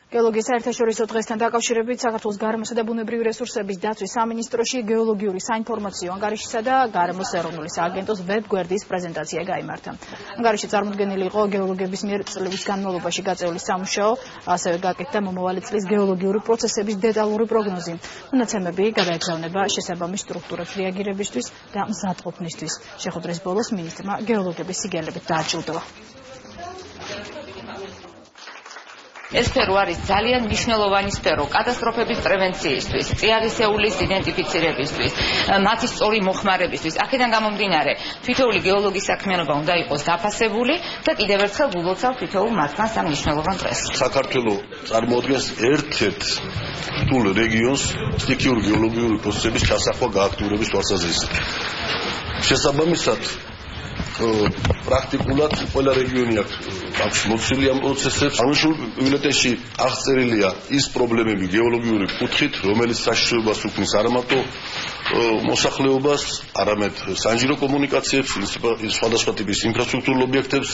გეოლოგიის საერთაშორისო დღესთან დაკავშირებით საქართველოს გარემოსა და ბუნებრივი რესურსების დაცვის სამინისტროში გეოლოგიური საინფორმაციო ანგარიშისა და გარემოს ეროვნული სააგენტოს ვებ-გვერდის პრეზენტაცია გაიმართა. ანგარიში წარმოდგენილი იყო გეოლოგების მიერ წლების განმავლობაში გაწეული სამუშაო, ასევე გაკეთდა მომავალი წლის გეოლოგიური პროცესების დეტალური პროგნოზი. მონაცემები გადაეგზავნება შესაბამის სტრუქტურებს რეაგირებისთვის და მზადყოფნისთვის. შეხვედრის ბოლოს მინისტრმა გეოლოგების სიგელებით დააჯილდოვა. ეს სფერო არის ძალიან მნიშვნელოვანი სფერო კატასტროფების პრევენციისთვის, წიაღისეულის იდენტიფიცირებისთვის, მათი სწორი მოხმარებისთვის. აქედან გამომდინარე, თითოეული გეოლოგის საქმიანობა უნდა იყოს დაფასებული და კიდევ ერთხელ გულოცავ თითოეულ მათგანს ამ მნიშვნელოვან დღეს. საქართველოს წარმოადგენს ერთ-ერთ რთულ რეგიონს სტიქიური გეოლოგიური პროცესების ჩასახვა გააქტიურების თვალსაზრისით. შესაბამისად პრაქტიკულად ყველა რეგიონი აქვს მოცილი ამ პროცესებს. აღნიშნულ ბიულეტენში აღწერილია ის პრობლემები გეოლოგიური კუთხით, რომელიც საშიშროებას უქმნის არა მარტო მოსახლეობას, არამედ საინჟინრო კომუნიკაციებს, სხვადასხვა ტიპის ინფრასტრუქტურულ ობიექტებს.